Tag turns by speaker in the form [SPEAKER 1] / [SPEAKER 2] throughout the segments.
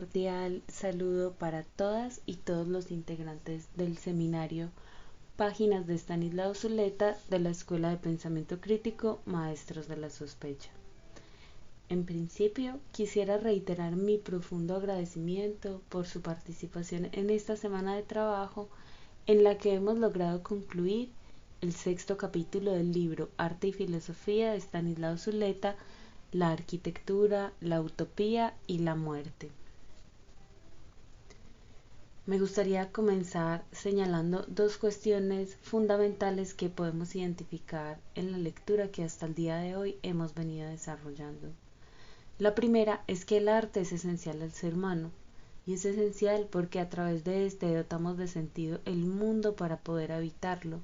[SPEAKER 1] cordial saludo para todas y todos los integrantes del seminario Páginas de Estanislao Zuleta de la Escuela de Pensamiento Crítico Maestros de la Sospecha. En principio, quisiera reiterar mi profundo agradecimiento por su participación en esta semana de trabajo en la que hemos logrado concluir el 6º capítulo del libro Arte y Filosofía de Estanislao Zuleta, la arquitectura, la utopía y la muerte. Me gustaría comenzar señalando dos cuestiones fundamentales que podemos identificar en la lectura que hasta el día de hoy hemos venido desarrollando. La primera es que el arte es esencial al ser humano, y es esencial porque a través de este dotamos de sentido el mundo para poder habitarlo.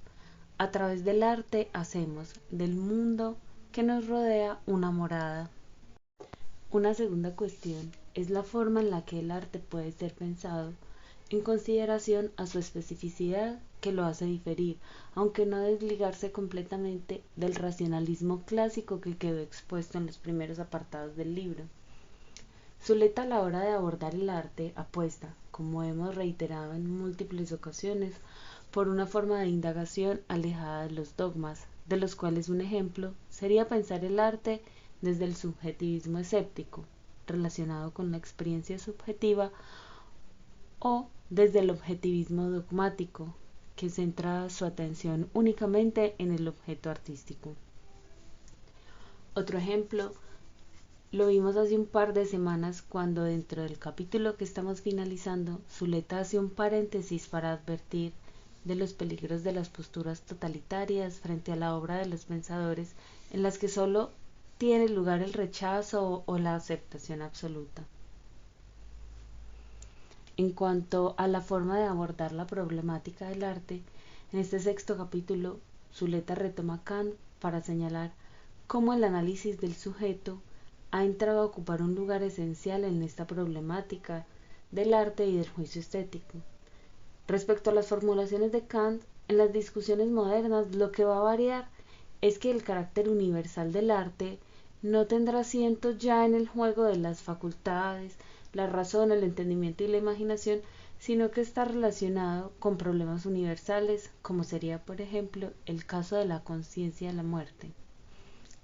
[SPEAKER 1] A través del arte hacemos del mundo que nos rodea una morada. Una segunda cuestión es la forma en la que el arte puede ser pensado en consideración a su especificidad que lo hace diferir, aunque no desligarse completamente del racionalismo clásico que quedó expuesto en los primeros apartados del libro. Zuleta a la hora de abordar el arte apuesta, como hemos reiterado en múltiples ocasiones, por una forma de indagación alejada de los dogmas, de los cuales un ejemplo sería pensar el arte desde el subjetivismo escéptico, relacionado con la experiencia subjetiva, o desde el objetivismo dogmático, que centra su atención únicamente en el objeto artístico. Otro ejemplo lo vimos hace un par de semanas cuando dentro del capítulo que estamos finalizando, Zuleta hace un paréntesis para advertir de los peligros de las posturas totalitarias frente a la obra de los pensadores en las que solo tiene lugar el rechazo o la aceptación absoluta. En cuanto a la forma de abordar la problemática del arte, en este 6º capítulo, Zuleta retoma Kant para señalar cómo el análisis del sujeto ha entrado a ocupar un lugar esencial en esta problemática del arte y del juicio estético. Respecto a las formulaciones de Kant, en las discusiones modernas lo que va a variar es que el carácter universal del arte no tendrá asiento ya en el juego de las facultades, la razón, el entendimiento y la imaginación, sino que está relacionado con problemas universales, como sería, por ejemplo, el caso de la conciencia de la muerte.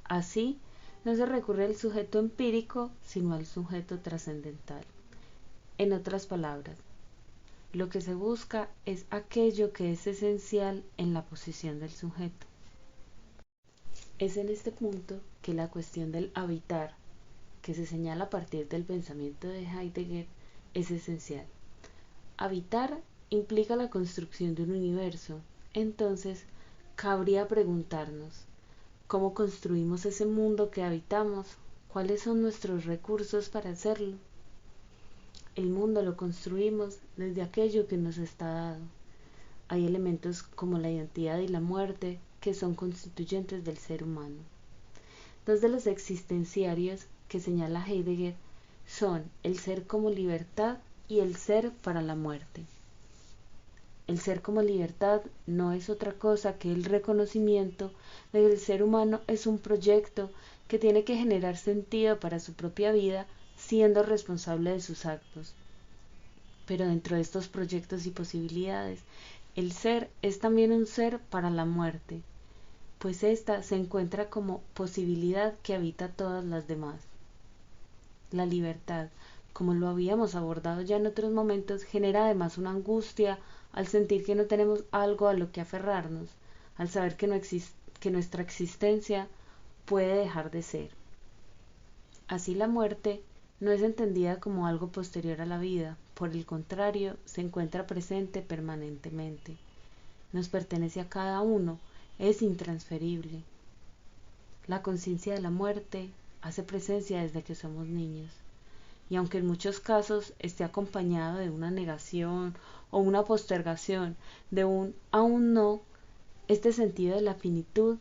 [SPEAKER 1] Así, no se recurre al sujeto empírico, sino al sujeto trascendental. En otras palabras, lo que se busca es aquello que es esencial en la posición del sujeto. Es en este punto que la cuestión del habitar, que se señala a partir del pensamiento de Heidegger, es esencial. Habitar implica la construcción de un universo, entonces cabría preguntarnos, ¿cómo construimos ese mundo que habitamos? ¿Cuáles son nuestros recursos para hacerlo? El mundo lo construimos desde aquello que nos está dado. Hay elementos como la identidad y la muerte que son constituyentes del ser humano. Dos de los existenciarios que señala Heidegger son el ser como libertad y el ser para la muerte. El ser como libertad no es otra cosa que el reconocimiento de que el ser humano es un proyecto que tiene que generar sentido para su propia vida, siendo responsable de sus actos. Pero dentro de estos proyectos y posibilidades, el ser es también un ser para la muerte, pues ésta se encuentra como posibilidad que habita todas las demás. La libertad, como lo habíamos abordado ya en otros momentos, genera además una angustia al sentir que no tenemos algo a lo que aferrarnos, al saber que nuestra existencia puede dejar de ser. Así la muerte no es entendida como algo posterior a la vida, por el contrario, se encuentra presente permanentemente. Nos pertenece a cada uno, es intransferible. La conciencia de la muerte hace presencia desde que somos niños, y aunque en muchos casos esté acompañado de una negación o una postergación, de un aún no, este sentido de la finitud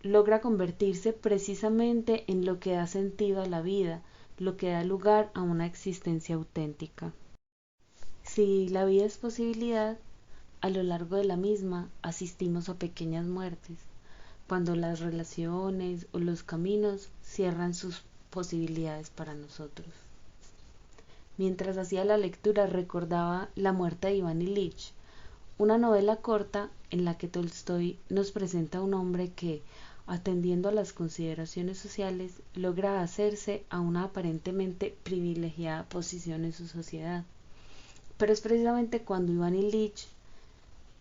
[SPEAKER 1] logra convertirse precisamente en lo que da sentido a la vida, lo que da lugar a una existencia auténtica. Si la vida es posibilidad, a lo largo de la misma asistimos a pequeñas muertes, cuando las relaciones o los caminos cierran sus posibilidades para nosotros. Mientras hacía la lectura recordaba La muerte de Iván Ilich, una novela corta en la que Tolstoy nos presenta a un hombre que, atendiendo a las consideraciones sociales, logra hacerse a una aparentemente privilegiada posición en su sociedad. Pero es precisamente cuando Iván Ilich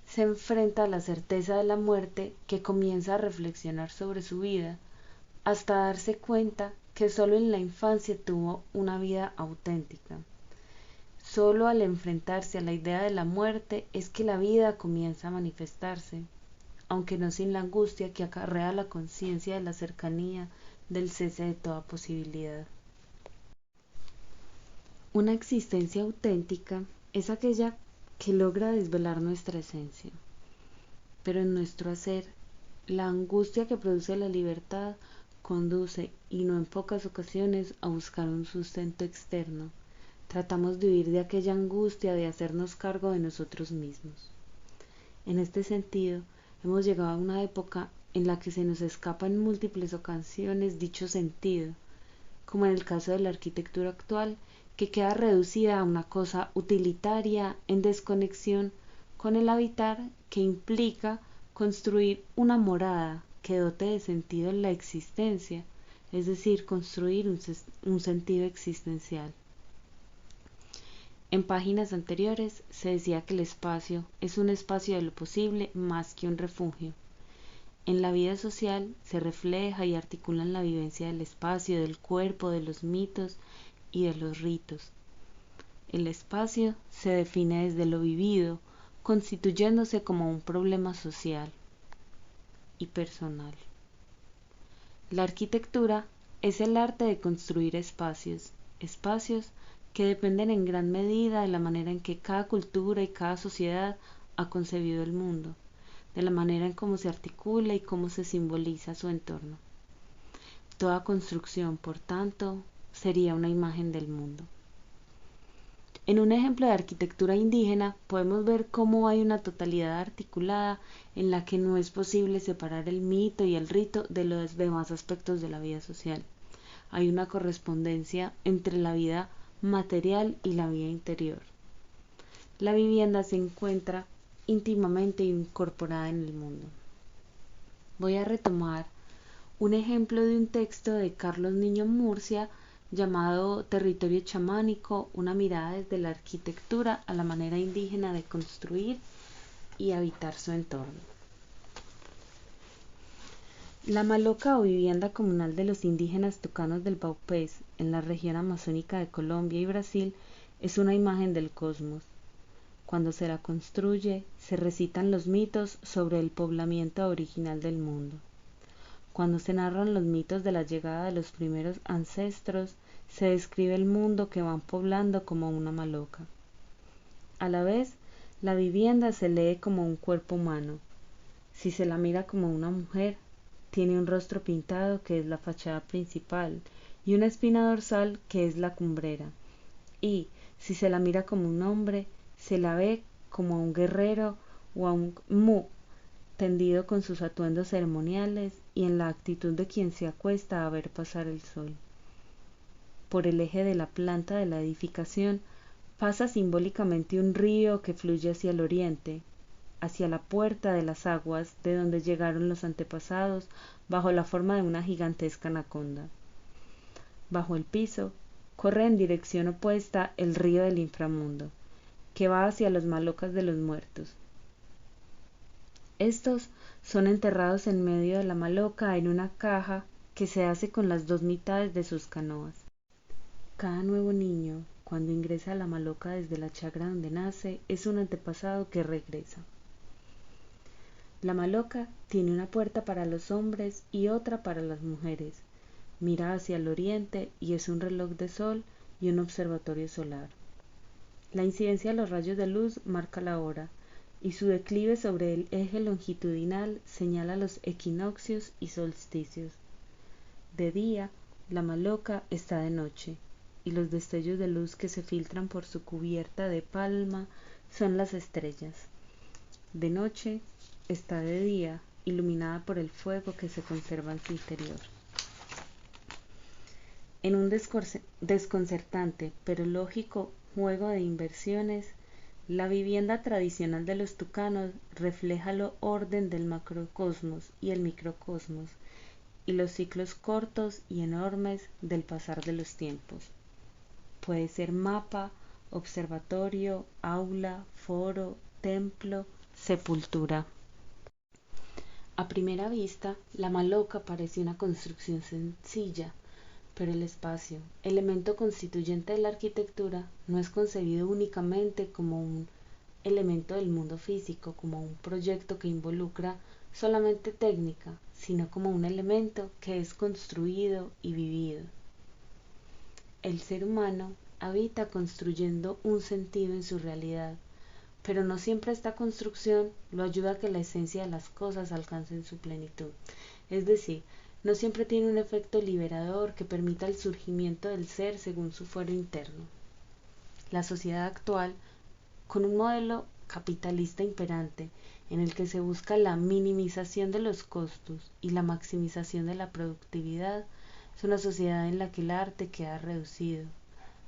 [SPEAKER 1] se enfrenta a la certeza de la muerte que comienza a reflexionar sobre su vida, hasta darse cuenta que solo en la infancia tuvo una vida auténtica. Solo al enfrentarse a la idea de la muerte es que la vida comienza a manifestarse, aunque no sin la angustia que acarrea la conciencia de la cercanía del cese de toda posibilidad. Una existencia auténtica es aquella que logra desvelar nuestra esencia, pero en nuestro hacer, la angustia que produce la libertad conduce, y no en pocas ocasiones, a buscar un sustento externo. Tratamos de huir de aquella angustia de hacernos cargo de nosotros mismos. En este sentido, hemos llegado a una época en la que se nos escapa en múltiples ocasiones dicho sentido, como en el caso de la arquitectura actual, que queda reducida a una cosa utilitaria en desconexión con el habitar, que implica construir una morada que dote de sentido la existencia, es decir, construir un sentido existencial. En páginas anteriores se decía que el espacio es un espacio de lo posible más que un refugio. En la vida social se refleja y articula en la vivencia del espacio, del cuerpo, de los mitos y de los ritos. El espacio se define desde lo vivido, constituyéndose como un problema social y personal. La arquitectura es el arte de construir espacios que dependen en gran medida de la manera en que cada cultura y cada sociedad ha concebido el mundo, de la manera en cómo se articula y cómo se simboliza su entorno. Toda construcción, por tanto, sería una imagen del mundo. En un ejemplo de arquitectura indígena podemos ver cómo hay una totalidad articulada en la que no es posible separar el mito y el rito de los demás aspectos de la vida social. Hay una correspondencia entre la vida material y la vida interior. La vivienda se encuentra íntimamente incorporada en el mundo. Voy a retomar un ejemplo de un texto de Carlos Niño Murcia llamado Territorio chamánico, una mirada desde la arquitectura a la manera indígena de construir y habitar su entorno. La maloca o vivienda comunal de los indígenas tucanos del Baupés, en la región amazónica de Colombia y Brasil, es una imagen del cosmos. Cuando se la construye, se recitan los mitos sobre el poblamiento original del mundo. Cuando se narran los mitos de la llegada de los primeros ancestros, se describe el mundo que van poblando como una maloca. A la vez, la vivienda se lee como un cuerpo humano. Si se la mira como una mujer, tiene un rostro pintado que es la fachada principal y una espina dorsal que es la cumbrera. Y, si se la mira como un hombre, se la ve como a un guerrero o a un mu, tendido con sus atuendos ceremoniales y en la actitud de quien se acuesta a ver pasar el sol. Por el eje de la planta de la edificación pasa simbólicamente un río que fluye hacia el oriente, hacia la puerta de las aguas de donde llegaron los antepasados bajo la forma de una gigantesca anaconda. Bajo el piso corre en dirección opuesta el río del inframundo, que va hacia los malocas de los muertos. Estos son enterrados en medio de la maloca en una caja que se hace con las dos mitades de sus canoas. Cada nuevo niño, cuando ingresa a la maloca desde la chacra donde nace, es un antepasado que regresa. La maloca tiene una puerta para los hombres y otra para las mujeres. Mira hacia el oriente y es un reloj de sol y un observatorio solar. La incidencia de los rayos de luz marca la hora, y su declive sobre el eje longitudinal señala los equinoccios y solsticios. De día, la maloca está de noche, y los destellos de luz que se filtran por su cubierta de palma son las estrellas. De noche, está de día, iluminada por el fuego que se conserva en su interior. En un desconcertante pero lógico juego de inversiones, la vivienda tradicional de los tucanos refleja el orden del macrocosmos y el microcosmos, y los ciclos cortos y enormes del pasar de los tiempos. Puede ser mapa, observatorio, aula, foro, templo, sepultura. A primera vista, la maloca parece una construcción sencilla, pero el espacio, elemento constituyente de la arquitectura, no es concebido únicamente como un elemento del mundo físico, como un proyecto que involucra solamente técnica, sino como un elemento que es construido y vivido. El ser humano habita construyendo un sentido en su realidad, pero no siempre esta construcción lo ayuda a que la esencia de las cosas alcance su plenitud. Es decir, no siempre tiene un efecto liberador que permita el surgimiento del ser según su fuero interno. La sociedad actual, con un modelo capitalista imperante en el que se busca la minimización de los costos y la maximización de la productividad, es una sociedad en la que el arte queda reducido.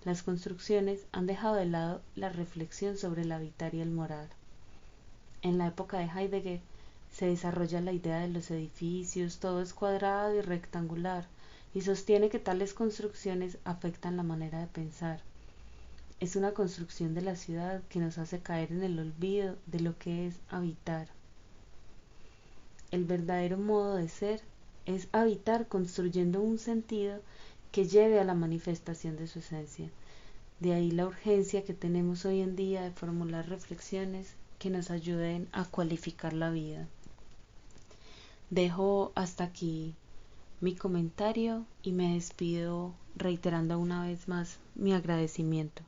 [SPEAKER 1] Las construcciones han dejado de lado la reflexión sobre el habitar y el morar. En la época de Heidegger se desarrolla la idea de los edificios, todo es cuadrado y rectangular, y sostiene que tales construcciones afectan la manera de pensar. Es una construcción de la ciudad que nos hace caer en el olvido de lo que es habitar. El verdadero modo de ser es habitar construyendo un sentido que lleve a la manifestación de su esencia. De ahí la urgencia que tenemos hoy en día de formular reflexiones que nos ayuden a cualificar la vida. Dejo hasta aquí mi comentario y me despido reiterando una vez más mi agradecimiento.